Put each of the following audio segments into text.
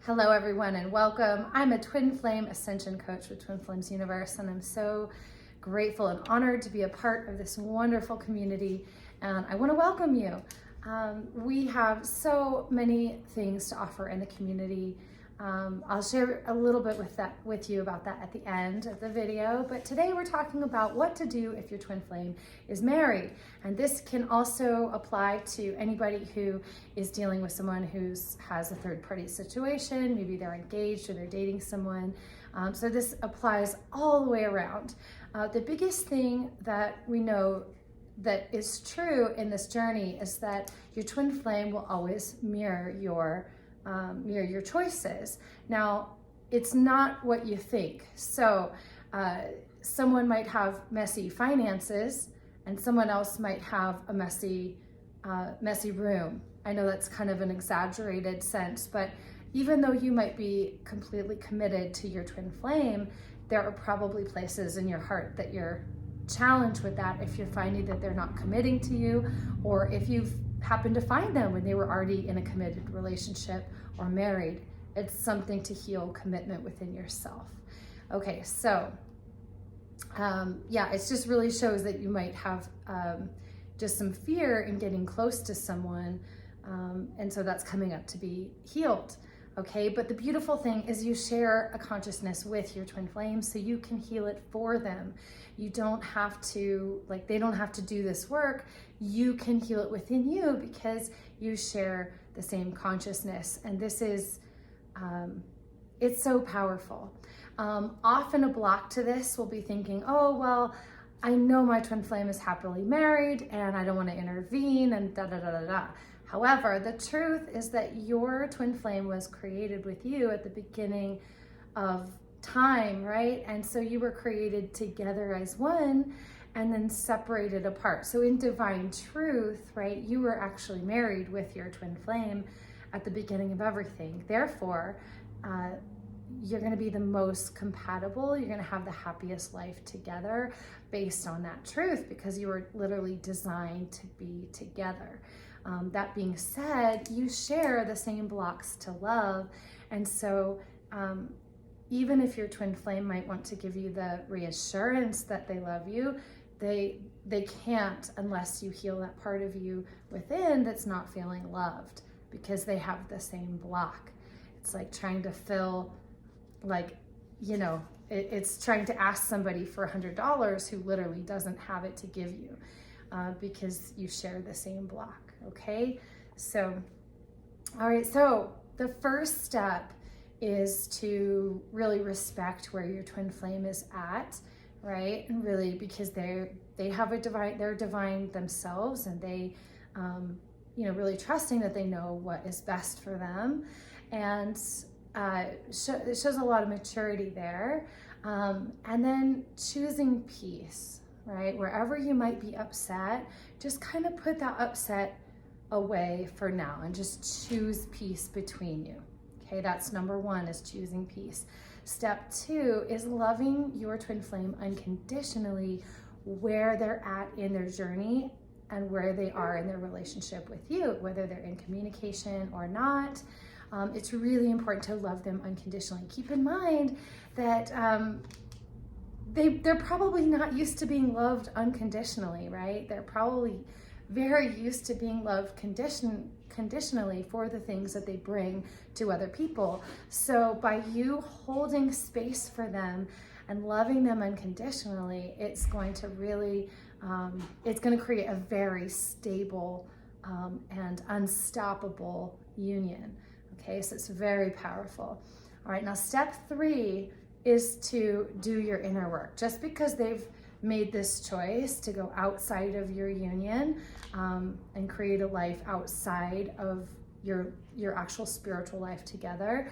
Hello everyone and welcome. I'm a Twin Flame Ascension Coach with Twin Flames Universe, and I'm so grateful and honored to be a part of this wonderful community, and I want to welcome you. We have so many things to offer in the community. I'll share a little bit with you about that at the end of the video, but today we're talking about what to do if your twin flame is married. And this can also apply to anybody who is dealing with someone who has a third party situation. Maybe they're engaged or they're dating someone. So this applies all the way around. The biggest thing that we know that is true in this journey is that your twin flame will always mirror your choices. Now, it's not what you think. So someone might have messy finances and someone else might have a messy room. I know that's kind of an exaggerated sense, but even though you might be completely committed to your twin flame, there are probably places in your heart that you're challenged with that if you're finding that they're not committing to you, or if you've happened to find them when they were already in a committed relationship or married. It's something to heal commitment within yourself. Okay, so it just really shows that you might have just some fear in getting close to someone, and so that's coming up to be healed. Okay, but the beautiful thing is you share a consciousness with your twin flame so you can heal it for them. You don't have to, they don't have to do this work. You can heal it within you because you share the same consciousness. And this is, it's so powerful. Often a block to this will be thinking, oh, well, I know my twin flame is happily married and I don't want to intervene and da-da-da-da-da. However, the truth is that your twin flame was created with you at the beginning of time, right? And so you were created together as one and then separated apart. So in divine truth, right, you were actually married with your twin flame at the beginning of everything. Therefore, you're going to be the most compatible. You're going to have the happiest life together based on that truth because you were literally designed to be together. That being said, you share the same blocks to love. And so even if your twin flame might want to give you the reassurance that they love you, they can't unless you heal that part of you within that's not feeling loved, because they have the same block. It's like trying to fill, it's trying to ask somebody for $100 who literally doesn't have it to give you, because you share the same block. Okay, so, all right, so the first step is to really respect where your twin flame is at, right? And really, because they're divine themselves, and they, really trusting that they know what is best for them. And it shows a lot of maturity there. And then choosing peace, right? Wherever you might be upset, just kind of put that upset away for now and just choose peace between you. Okay, that's number one, is choosing peace. Step two is loving your twin flame unconditionally where they're at in their journey and where they are in their relationship with you, whether they're in communication or not. It's really important to love them unconditionally. Keep in mind that they're probably not used to being loved unconditionally, right? They're probably very used to being loved conditionally for the things that they bring to other people. So by you holding space for them and loving them unconditionally, it's going to really, it's going to create a very stable and unstoppable union. Okay, so it's very powerful. All right, now step three is to do your inner work. Just because they've made this choice to go outside of your union and create a life outside of your actual spiritual life together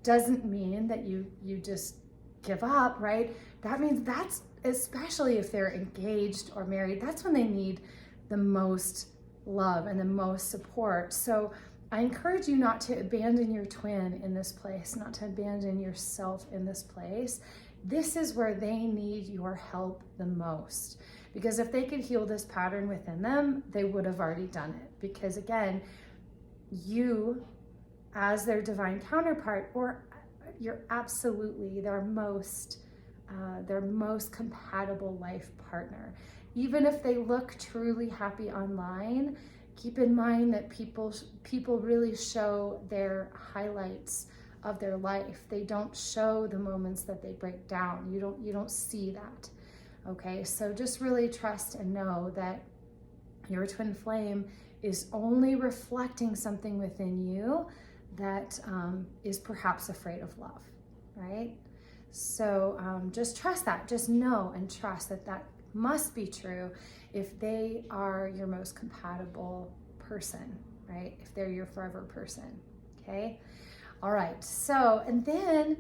doesn't mean that you just give up, right? That means that's, especially if they're engaged or married, that's when they need the most love and the most support. So I encourage you not to abandon your twin in this place, not to abandon yourself in this place. This is where they need your help the most, because if they could heal this pattern within them, they would have already done it. Because again, you as their divine counterpart, or you're absolutely their most compatible life partner. Even if they look truly happy online, keep in mind that people really show their highlights of their life. They don't show the moments that they break down. You don't see that. Okay, so just really trust and know that your twin flame is only reflecting something within you that is perhaps afraid of love, right? So just trust that. Just know and trust that that must be true if they are your most compatible person, right? If they're your forever person, okay? All right, so, and then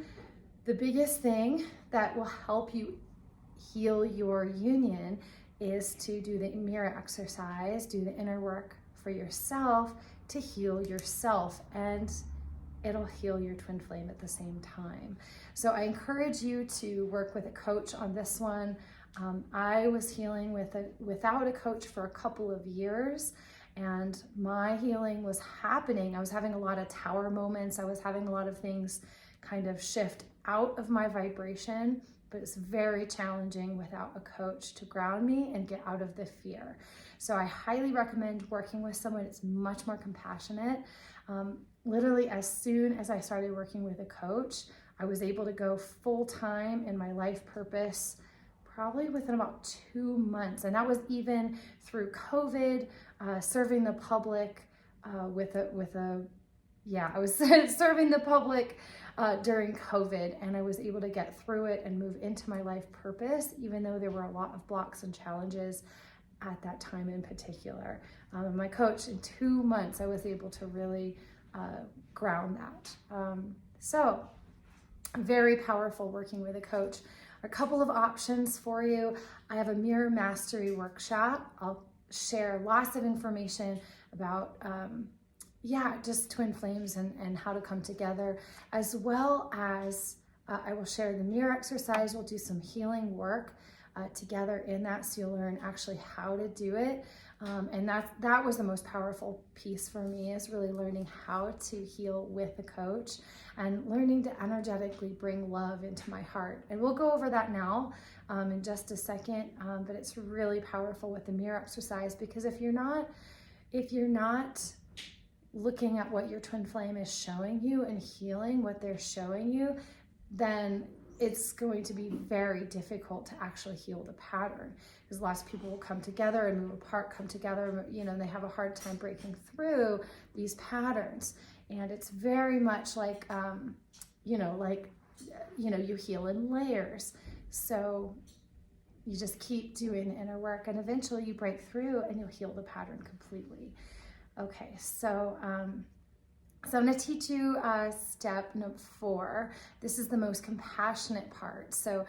the biggest thing that will help you heal your union is to do the mirror exercise, do the inner work for yourself to heal yourself, and it'll heal your twin flame at the same time. So I encourage you to work with a coach on this one. I was healing without a coach for a couple of years, and my healing was happening. I was having a lot of tower moments. I was having a lot of things kind of shift out of my vibration, but it's very challenging without a coach to ground me and get out of the fear. So I highly recommend working with someone. It's much more compassionate. Literally, as soon as I started working with a coach, I was able to go full time in my life purpose probably within about 2 months. And that was even through COVID, serving the public I was serving the public during COVID, and I was able to get through it and move into my life purpose, even though there were a lot of blocks and challenges at that time in particular. My coach, in 2 months, I was able to really ground that. So very powerful working with a coach. A couple of options for you. I have a mirror mastery workshop. I'll share lots of information about just twin flames and how to come together, as well as I will share the mirror exercise. We'll do some healing work together in that, so you'll learn actually how to do it. And that was the most powerful piece for me, is really learning how to heal with a coach and learning to energetically bring love into my heart. And we'll go over that now in just a second, but it's really powerful with the mirror exercise, because if you're not looking at what your twin flame is showing you and healing what they're showing you, then it's going to be very difficult to actually heal the pattern, because lots of people will come together and move apart, come together, and they have a hard time breaking through these patterns. And it's very much like, you heal in layers. So you just keep doing the inner work, and eventually you break through and you'll heal the pattern completely. Okay, so I'm going to teach you step number 4. This is the most compassionate part. So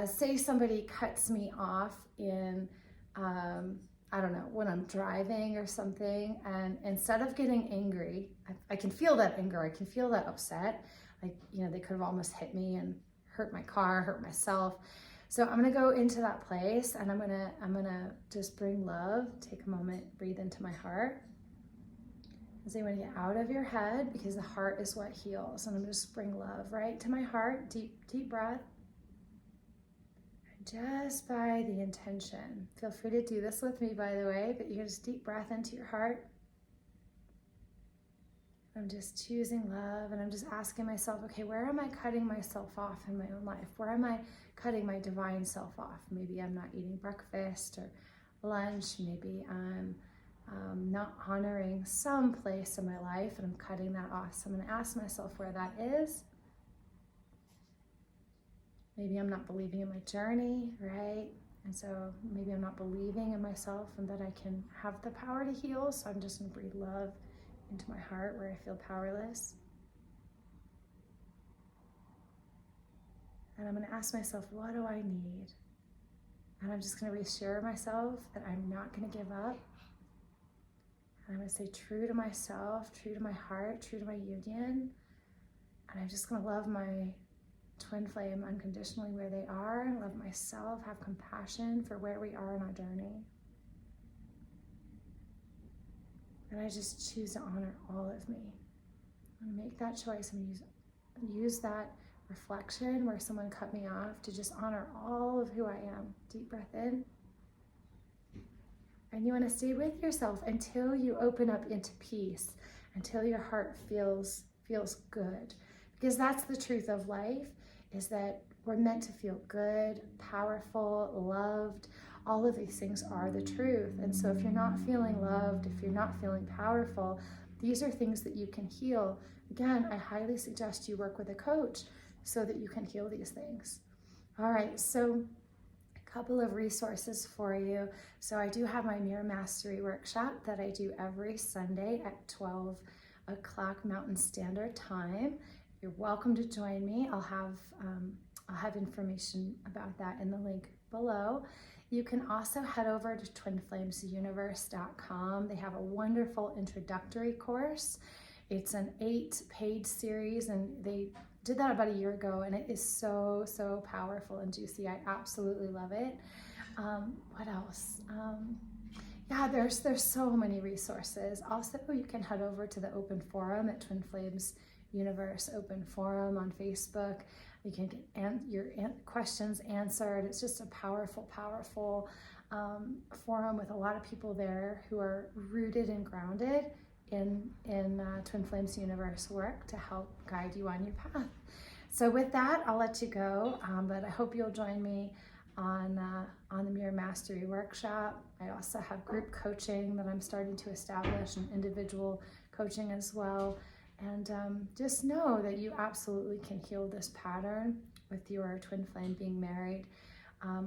say somebody cuts me off in, when I'm driving or something, and instead of getting angry, I can feel that anger, I can feel that upset. They could have almost hit me and hurt my car, hurt myself. So I'm going to go into that place, and I'm going to just bring love. Take a moment, breathe into my heart. So you want to get out of your head, because the heart is what heals. And I'm going to just bring love right to my heart. Deep breath. And just by the intention. Feel free to do this with me, by the way, but you can just deep breath into your heart. I'm just choosing love, and I'm just asking myself, okay, where am I cutting myself off in my own life? Where am I cutting my divine self off? Maybe I'm not eating breakfast or lunch. Maybe I'm not honoring some place in my life, and I'm cutting that off. So I'm going to ask myself where that is. Maybe I'm not believing in my journey, right? And so maybe I'm not believing in myself and that I can have the power to heal. So I'm just going to breathe love into my heart where I feel powerless. And I'm going to ask myself, what do I need? And I'm just going to reassure myself that I'm not going to give up. I'm going to stay true to myself, true to my heart, true to my union. And I'm just going to love my twin flame unconditionally where they are, and love myself, have compassion for where we are in our journey. And I just choose to honor all of me. I'm gonna make that choice. I'm gonna use that reflection where someone cut me off to just honor all of who I am. Deep breath in. And you want to stay with yourself until you open up into peace, until your heart feels good. Because that's the truth of life, is that we're meant to feel good, powerful, loved. All of these things are the truth. And so if you're not feeling loved, if you're not feeling powerful, these are things that you can heal. Again, I highly suggest you work with a coach so that you can heal these things. All right, so couple of resources for you. So I do have my Mirror Mastery workshop that I do every Sunday at 12 o'clock Mountain Standard Time. You're welcome to join me. I'll have information about that in the link below. You can also head over to twinflamesuniverse.com. They have a wonderful introductory course. It's an 8-page series, and they did that about a year ago, and it is so powerful and juicy. I absolutely love it. What else? Yeah, there's so many resources. Also, you can head over to the open forum at Twin Flames Universe Open Forum on Facebook. You can get your questions answered. It's just a powerful forum with a lot of people there who are rooted and grounded in Twin Flames Universe work to help guide you on your path. So with that, I'll let you go, but I hope you'll join me on the Mirror Mastery workshop. I also have group coaching that I'm starting to establish, and individual coaching as well. And just know that you absolutely can heal this pattern with your twin flame being married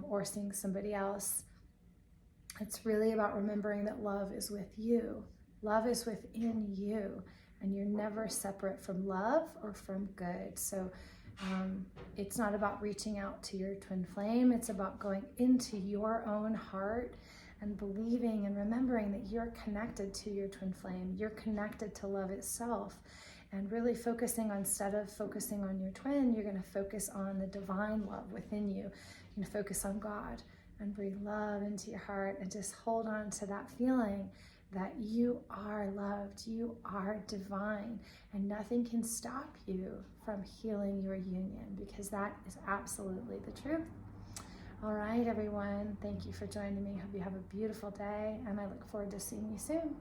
or seeing somebody else. It's really about remembering that love is with you. Love is within you, and you're never separate from love or from good. So it's not about reaching out to your twin flame. It's about going into your own heart and believing and remembering that you're connected to your twin flame. You're connected to love itself, and really focusing on, instead of focusing on your twin, you're going to focus on the divine love within you. You're going to focus on God and breathe love into your heart, and just hold on to that feeling that you are loved, you are divine, and nothing can stop you from healing your union, because that is absolutely the truth. All right, everyone, thank you for joining me. Hope you have a beautiful day, and I look forward to seeing you soon.